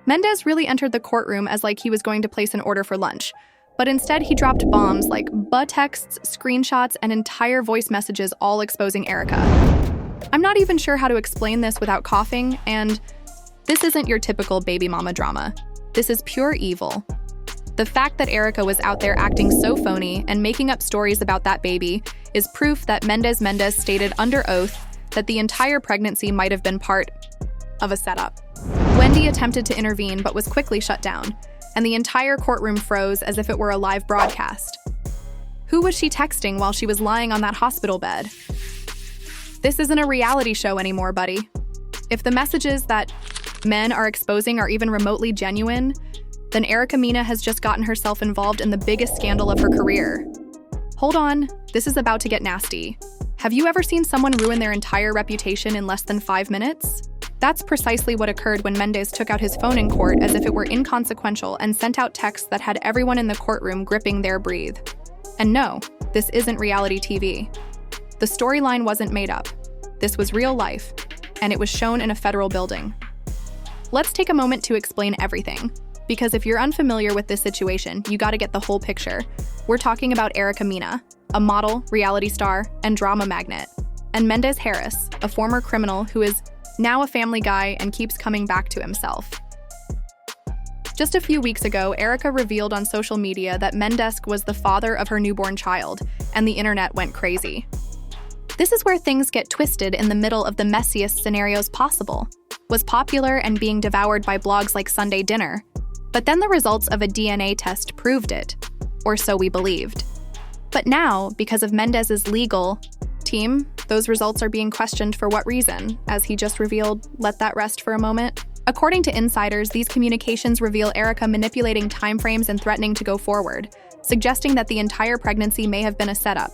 Mendez really entered the courtroom as like he was going to place an order for lunch, but instead he dropped bombs like butt texts, screenshots, and entire voice messages all exposing Erica. I'm not even sure how to explain this without coughing, and this isn't your typical baby mama drama. This is pure evil. The fact that Erica was out there acting so phony and making up stories about that baby is proof that Mendes stated under oath that the entire pregnancy might have been part of a setup. Yandy attempted to intervene but was quickly shut down, and the entire courtroom froze as if it were a live broadcast. Who was she texting while she was lying on that hospital bed? This isn't a reality show anymore, buddy. If the messages that men are exposing are even remotely genuine, then Erica Mena has just gotten herself involved in the biggest scandal of her career. Hold on, this is about to get nasty. Have you ever seen someone ruin their entire reputation in less than 5 minutes? That's precisely what occurred when Mendes took out his phone in court as if it were inconsequential and sent out texts that had everyone in the courtroom gripping their breath. And no, this isn't reality TV. The storyline wasn't made up. This was real life, and it was shown in a federal building. Let's take a moment to explain everything, because if you're unfamiliar with this situation, you gotta get the whole picture. We're talking about Erica Mena, a model, reality star, and drama magnate, and Mendes Harris, a former criminal who is now a family guy and keeps coming back to himself. Just a few weeks ago, Erica revealed on social media that Mendes was the father of her newborn child, and the internet went crazy. This is where things get twisted in the middle of the messiest scenarios possible. Was popular and being devoured by blogs like Sunday Dinner, but then the results of a DNA test proved it, or so we believed. But now, because of Mendes's legal team, those results are being questioned for what reason. As he just revealed, let that rest for a moment. According to insiders, these communications reveal Erica manipulating timeframes and threatening to go forward, suggesting that the entire pregnancy may have been a setup.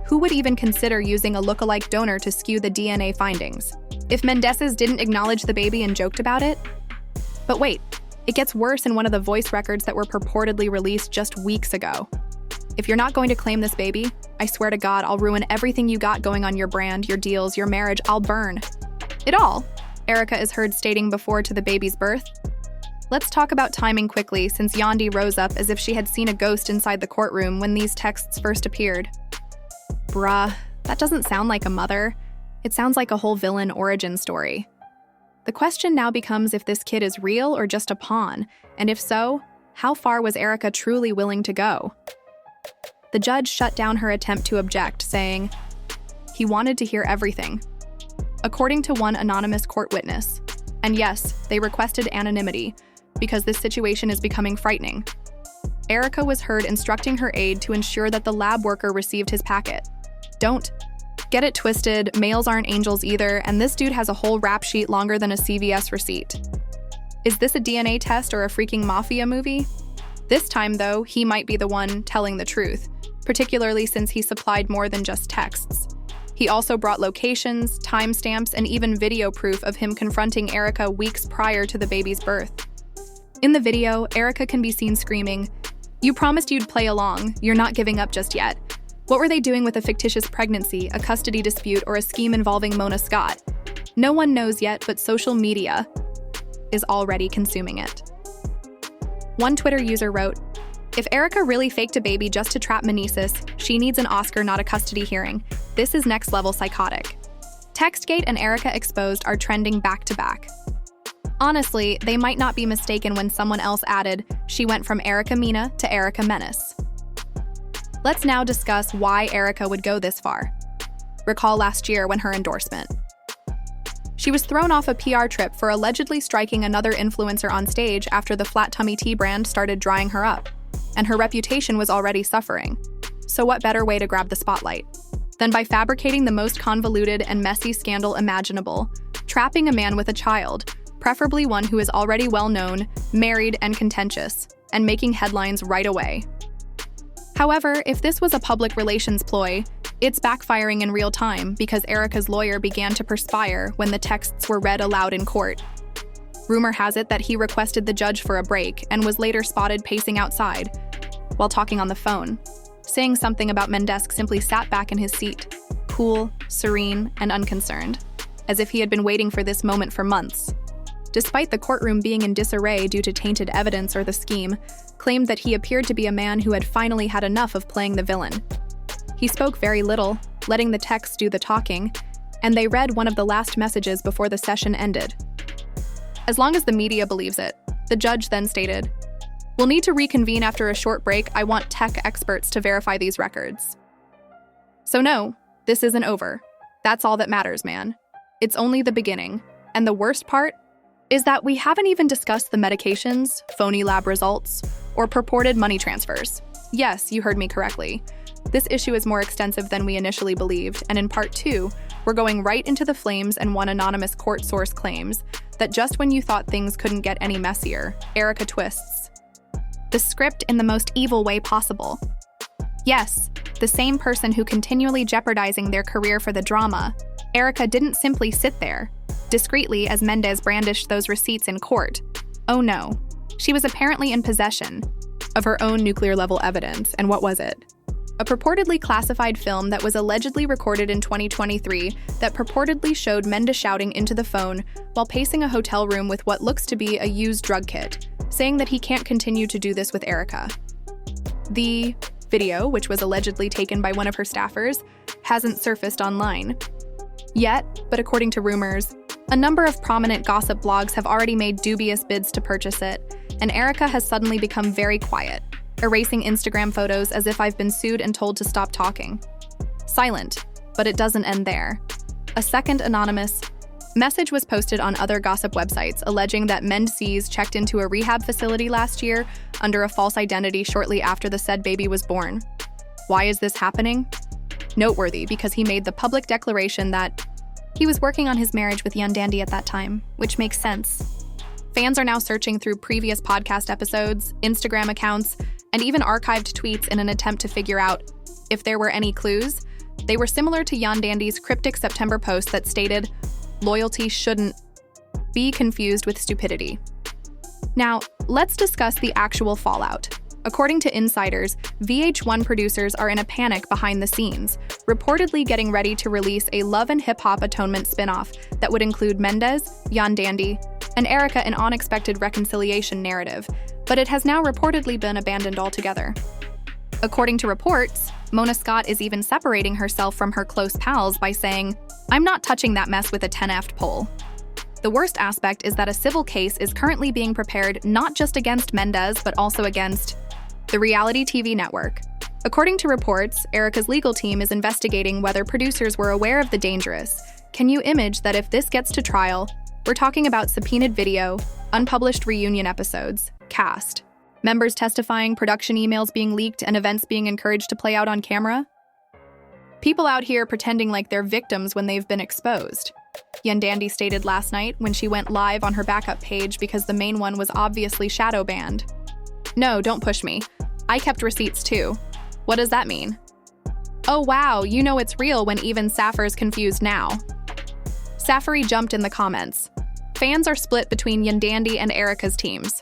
Who would even consider using a lookalike donor to skew the DNA findings? If Mendeecees didn't acknowledge the baby and joked about it? But wait, it gets worse in one of the voice records that were purportedly released just weeks ago. If you're not going to claim this baby, I swear to God, I'll ruin everything you got going on your brand, your deals, your marriage. I'll burn it all, Erica is heard stating before to the baby's birth. Let's talk about timing quickly, since Yandy rose up as if she had seen a ghost inside the courtroom when these texts first appeared. Bruh, that doesn't sound like a mother. It sounds like a whole villain origin story. The question now becomes if this kid is real or just a pawn, and if so, how far was Erica truly willing to go? The judge shut down her attempt to object, saying he wanted to hear everything, according to one anonymous court witness. And yes, they requested anonymity because this situation is becoming frightening. Erica was heard instructing her aide to ensure that the lab worker received his packet. Don't get it twisted, males aren't angels either, and this dude has a whole rap sheet longer than a CVS receipt. Is this a DNA test or a freaking mafia movie? This time, though, he might be the one telling the truth, particularly since he supplied more than just texts. He also brought locations, timestamps, and even video proof of him confronting Erica weeks prior to the baby's birth. In the video, Erica can be seen screaming, "You promised you'd play along, you're not giving up just yet." What were they doing with a fictitious pregnancy, a custody dispute, or a scheme involving Mona Scott? No one knows yet, but social media is already consuming it. One Twitter user wrote, "If Erica really faked a baby just to trap Mendeecees, she needs an Oscar, not a custody hearing. This is next level psychotic." Textgate and Erica Exposed are trending back to back. Honestly, they might not be mistaken when someone else added, she went from Erica Mena to Erica Menace. Let's now discuss why Erica would go this far. Recall last year when her endorsement. She was thrown off a PR trip for allegedly striking another influencer on stage after the Flat Tummy Tea brand started drying her up, and her reputation was already suffering. So what better way to grab the spotlight than by fabricating the most convoluted and messy scandal imaginable, trapping a man with a child, preferably one who is already well-known, married, and contentious, and making headlines right away. However, if this was a public relations ploy, it's backfiring in real time because Erica's lawyer began to perspire when the texts were read aloud in court. Rumor has it that he requested the judge for a break and was later spotted pacing outside while talking on the phone. Saying something about Mendeecees simply sat back in his seat, cool, serene, and unconcerned, as if he had been waiting for this moment for months. despite the courtroom being in disarray due to tainted evidence or the scheme, claimed that he appeared to be a man who had finally had enough of playing the villain. He spoke very little, letting the text do the talking, and they read one of the last messages before the session ended. As long as the media believes it, the judge then stated, "We'll need to reconvene after a short break. I want tech experts to verify these records." So no, this isn't over. That's all that matters, man. It's only the beginning. And the worst part is that we haven't even discussed the medications, phony lab results, or purported money transfers. Yes, you heard me correctly. This issue is more extensive than we initially believed, and in part 2, we're going right into the flames, and one anonymous court source claims that just when you thought things couldn't get any messier, Erica twists the script in the most evil way possible. Yes, the same person who continually jeopardizing their career for the drama, Erica didn't simply sit there, discreetly as Mendeecees brandished those receipts in court. Oh no, she was apparently in possession of her own nuclear-level evidence, and what was it? A purportedly classified film that was allegedly recorded in 2023 that purportedly showed Mendeecees shouting into the phone while pacing a hotel room with what looks to be a used drug kit, saying that he can't continue to do this with Erica. The video, which was allegedly taken by one of her staffers, hasn't surfaced online yet, but according to rumors, a number of prominent gossip blogs have already made dubious bids to purchase it, and Erica has suddenly become very quiet, erasing Instagram photos as if I've been sued and told to stop talking. Silent, but it doesn't end there. A second anonymous message was posted on other gossip websites alleging that Mendeecees checked into a rehab facility last year under a false identity shortly after the said baby was born. Why is this happening? Noteworthy because he made the public declaration that he was working on his marriage with Yandy at that time, which makes sense. Fans are now searching through previous podcast episodes, Instagram accounts, and even archived tweets in an attempt to figure out if there were any clues. They were similar to Yandy's cryptic September post that stated, "Loyalty shouldn't be confused with stupidity." Now, let's discuss the actual fallout. According to insiders, VH1 producers are in a panic behind the scenes, reportedly getting ready to release a Love and Hip Hop Atonement spinoff that would include Mendeecees, Yandy, and Erica an unexpected reconciliation narrative, but it has now reportedly been abandoned altogether. According to reports, Mona Scott is even separating herself from her close pals by saying, "I'm not touching that mess with a 10-aft pole." The worst aspect is that a civil case is currently being prepared not just against Mendeecees, but also against the reality TV network. According to reports, Erica's legal team is investigating whether producers were aware of the dangerous. Can you imagine that if this gets to trial, we're talking about subpoenaed video, unpublished reunion episodes, cast, members testifying, production emails being leaked, and events being encouraged to play out on camera? People out here pretending like they're victims when they've been exposed. Yandy stated last night when she went live on her backup page because the main one was obviously shadow banned. "No, don't push me. I kept receipts too." What does that mean? "Oh wow, you know it's real when even Safar's confused now." Safari jumped in the comments. Fans are split between Yandy and Erica's teams.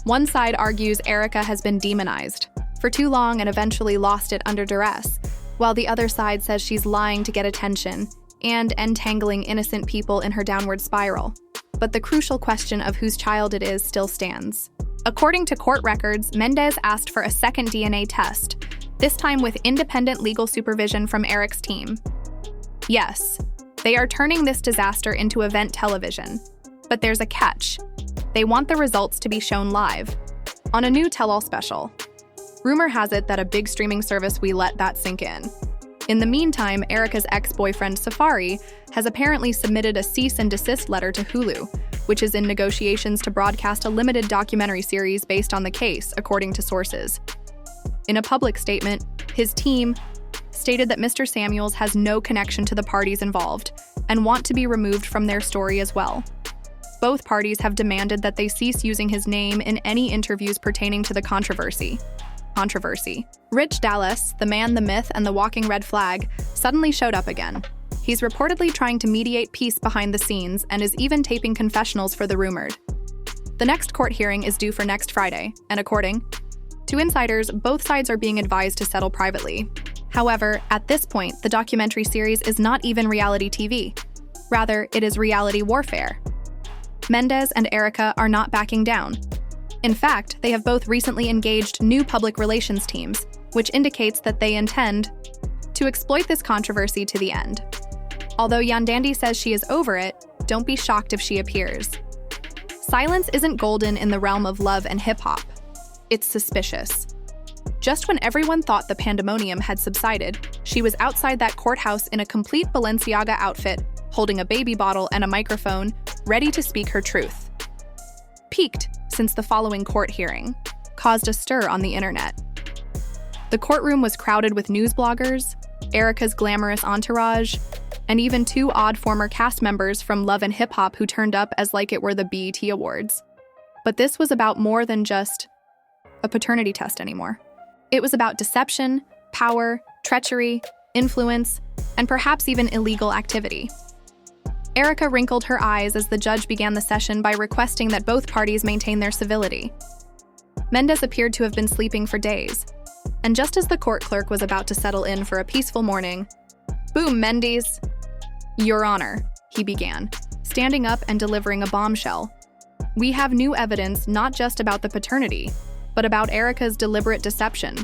One side argues Erica has been demonized for too long and eventually lost it under duress, while the other side says she's lying to get attention and entangling innocent people in her downward spiral. But the crucial question of whose child it is still stands. According to court records, Mendeecees asked for a second DNA test, this time with independent legal supervision from Eric's team. Yes, they are turning this disaster into event television. But there's a catch. They want the results to be shown live, on a new tell-all special. Rumor has it that a big streaming service will let that sink in. In the meantime, Erica's ex-boyfriend Safari has apparently submitted a cease and desist letter to Hulu, which is in negotiations to broadcast a limited documentary series based on the case, according to sources. In a public statement, his team stated that Mr. Samuels has no connection to the parties involved and want to be removed from their story as well. Both parties have demanded that they cease using his name in any interviews pertaining to the controversy. Rich Dallas, the man, the myth, and the walking red flag, suddenly showed up again. He's reportedly trying to mediate peace behind the scenes and is even taping confessionals for the rumored. The next court hearing is due for next Friday, and according to insiders, both sides are being advised to settle privately. However, at this point, the documentary series is not even reality TV. Rather, it is reality warfare. Mendeecees and Erica are not backing down. In fact, they have both recently engaged new public relations teams, which indicates that they intend to exploit this controversy to the end. Although Yandy says she is over it, don't be shocked if she appears. Silence isn't golden in the realm of love and hip-hop. It's suspicious. Just when everyone thought the pandemonium had subsided, she was outside that courthouse in a complete Balenciaga outfit, holding a baby bottle and a microphone, ready to speak her truth. Peaked since the following court hearing, caused a stir on the internet. The courtroom was crowded with news bloggers, Erica's glamorous entourage, and even two odd former cast members from Love and Hip Hop who turned up as like it were the BET Awards. But this was about more than just a paternity test anymore. It was about deception, power, treachery, influence, and perhaps even illegal activity. Erica wrinkled her eyes as the judge began the session by requesting that both parties maintain their civility. Mendeecees appeared to have been sleeping for days, and just as the court clerk was about to settle in for a peaceful morning, "Boom, Mendeecees!" "Your Honor," he began, standing up and delivering a bombshell. "We have new evidence not just about the paternity, but about Erica's deliberate deception,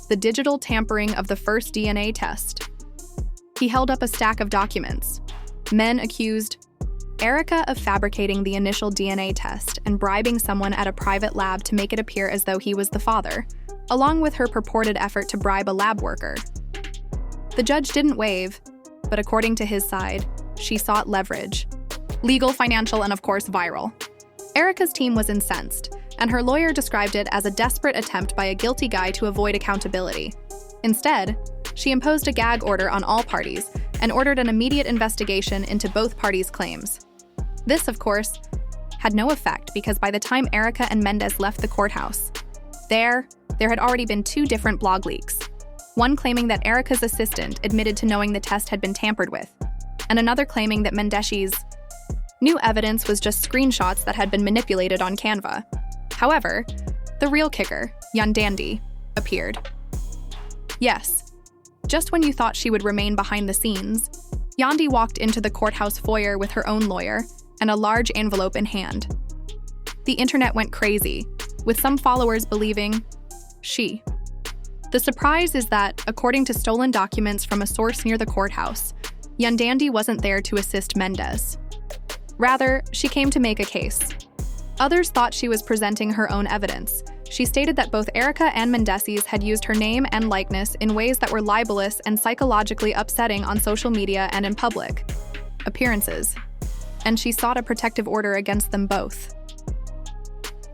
the digital tampering of the first DNA test." He held up a stack of documents. Men accused Erica of fabricating the initial DNA test and bribing someone at a private lab to make it appear as though he was the father, along with her purported effort to bribe a lab worker. The judge didn't waive, but according to his side, she sought leverage. Legal, financial, and of course viral. Erica's team was incensed, and her lawyer described it as a desperate attempt by a guilty guy to avoid accountability. Instead, she imposed a gag order on all parties and ordered an immediate investigation into both parties' claims. This, of course, had no effect because by the time Erica and Mendeecees left the courthouse, there had already been two different blog leaks. One claiming that Erica's assistant admitted to knowing the test had been tampered with, and another claiming that Mendeecees' new evidence was just screenshots that had been manipulated on Canva. However, the real kicker, Yandy, appeared. Yes, just when you thought she would remain behind the scenes, Yandy walked into the courthouse foyer with her own lawyer and a large envelope in hand. The internet went crazy, with some followers believing she. The surprise is that, according to stolen documents from a source near the courthouse, Yandy wasn't there to assist Mendeecees. Rather, she came to make a case. Others thought she was presenting her own evidence. She stated that both Erica and Mendeecees had used her name and likeness in ways that were libelous and psychologically upsetting on social media and in public appearances, and she sought a protective order against them both.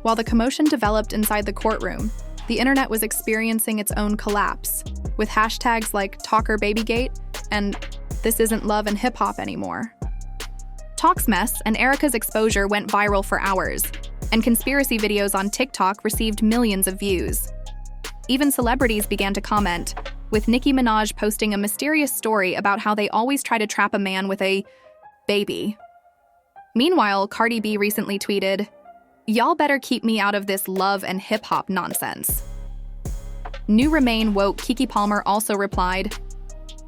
While the commotion developed inside the courtroom, the internet was experiencing its own collapse, with hashtags like TalkerBabyGate and "This isn't love and hip hop anymore." Talk's mess and Erica's exposure went viral for hours, and conspiracy videos on TikTok received millions of views. Even celebrities began to comment, with Nicki Minaj posting a mysterious story about how they always try to trap a man with a baby. Meanwhile, Cardi B recently tweeted, "Y'all better keep me out of this love and hip-hop nonsense." New Remain woke Keke Palmer also replied,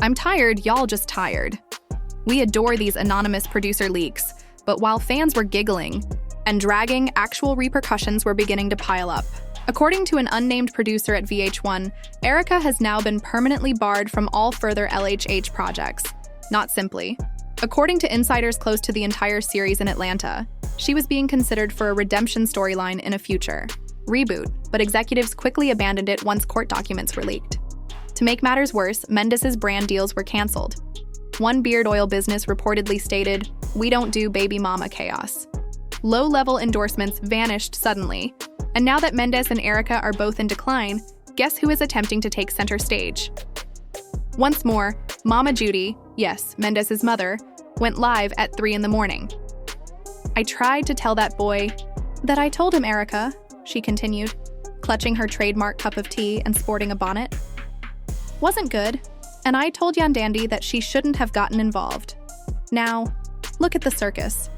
"I'm tired, y'all just tired. We adore these anonymous producer leaks, but while fans were giggling and dragging, actual repercussions were beginning to pile up." According to an unnamed producer at VH1, Erica has now been permanently barred from all further LHH projects. Not simply. According to insiders close to the entire series in Atlanta, she was being considered for a redemption storyline in a future reboot, but executives quickly abandoned it once court documents were leaked. To make matters worse, Mendeecees' brand deals were canceled. One beard oil business reportedly stated, "We don't do baby mama chaos." Low-level endorsements vanished suddenly, and now that Mendeecees and Erica are both in decline, guess who is attempting to take center stage? Once more, Mama Judy, yes, Mendeecees' mother, went live at 3 in the morning. "I tried to tell that boy that I told him, Erica," she continued, clutching her trademark cup of tea and sporting a bonnet. "Wasn't good, and I told Yandy that she shouldn't have gotten involved. Now, look at the circus.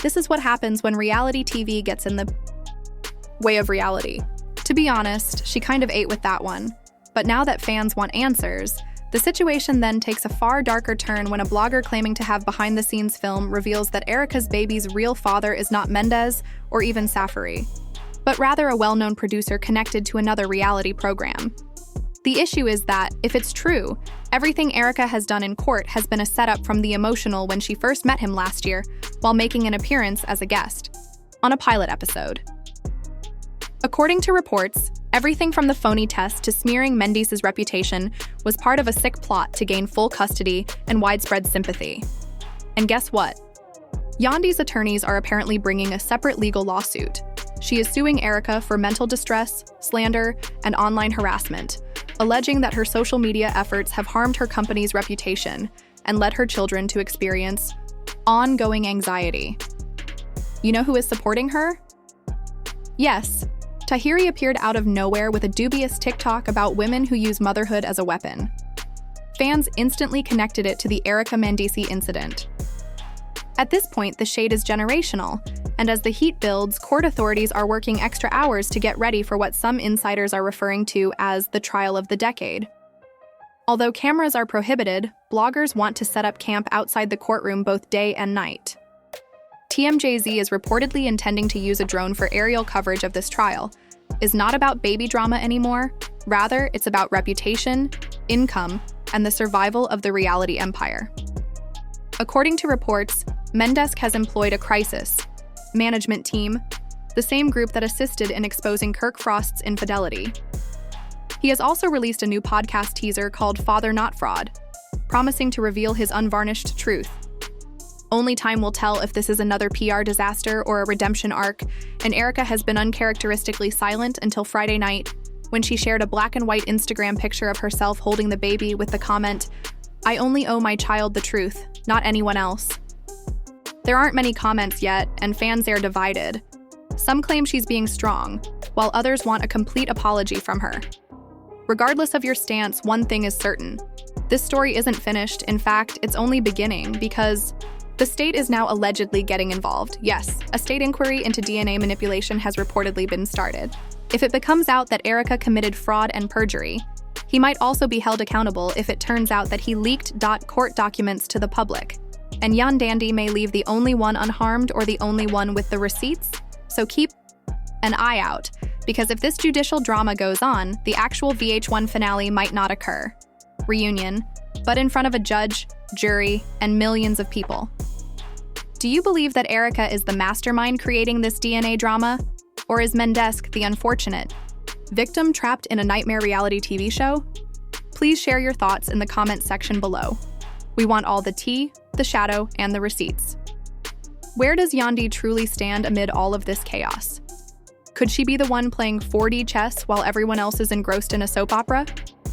This is what happens when reality TV gets in the way of reality." To be honest, she kind of ate with that one. But now that fans want answers, The situation then takes a far darker turn when a blogger claiming to have behind-the-scenes film reveals that Erica's baby's real father is not Mendeecees or even Safari, but rather a well-known producer connected to another reality program. The issue is that, if it's true, everything Erica has done in court has been a setup from the emotional when she first met him last year, while making an appearance as a guest on a pilot episode. According to reports, everything from the phony test to smearing Mendeecees' reputation was part of a sick plot to gain full custody and widespread sympathy. And guess what? Yandy's attorneys are apparently bringing a separate legal lawsuit. She is suing Erica for mental distress, slander, and online harassment, alleging that her social media efforts have harmed her company's reputation and led her children to experience ongoing anxiety. You know who is supporting her? Yes, Tahiri appeared out of nowhere with a dubious TikTok about women who use motherhood as a weapon. Fans instantly connected it to the Erica Mendeecees incident. At this point, the shade is generational, and as the heat builds, court authorities are working extra hours to get ready for what some insiders are referring to as the trial of the decade. Although cameras are prohibited, bloggers want to set up camp outside the courtroom both day and night. TMJZ is reportedly intending to use a drone for aerial coverage of this trial. Is not about baby drama anymore. Rather, it's about reputation, income, and the survival of the reality empire. According to reports, Mendeecees has employed a crisis management team, the same group that assisted in exposing Kirk Frost's infidelity. He has also released a new podcast teaser called Father Not Fraud, promising to reveal his unvarnished truth. Only time will tell if this is another PR disaster or a redemption arc, and Erica has been uncharacteristically silent until Friday night, when she shared a black and white Instagram picture of herself holding the baby with the comment, "I only owe my child the truth, not anyone else." There aren't many comments yet, and fans are divided. Some claim she's being strong, while others want a complete apology from her. Regardless of your stance, one thing is certain. This story isn't finished. In fact, it's only beginning, because the state is now allegedly getting involved. Yes, a state inquiry into DNA manipulation has reportedly been started. If it becomes out that Erica committed fraud and perjury, he might also be held accountable if it turns out that he leaked court documents to the public. And Yandy may leave the only one unharmed or the only one with the receipts. So keep an eye out, because if this judicial drama goes on, the actual VH1 finale might not occur. Reunion, but in front of a judge, jury, and millions of people. Do you believe that Erica is the mastermind creating this DNA drama? Or is Mendeecees the unfortunate victim trapped in a nightmare reality TV show? Please share your thoughts in the comments section below. We want all the tea, the shadow, and the receipts. Where does Yandy truly stand amid all of this chaos? Could she be the one playing 4D chess while everyone else is engrossed in a soap opera?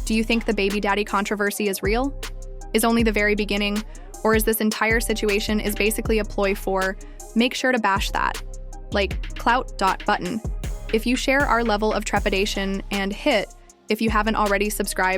Do you think the baby daddy controversy is real? Is only the very beginning? Or is this entire situation is basically a ploy for, make sure to bash that, like clout.button. If you share our level of trepidation, and hit, if you haven't already subscribed,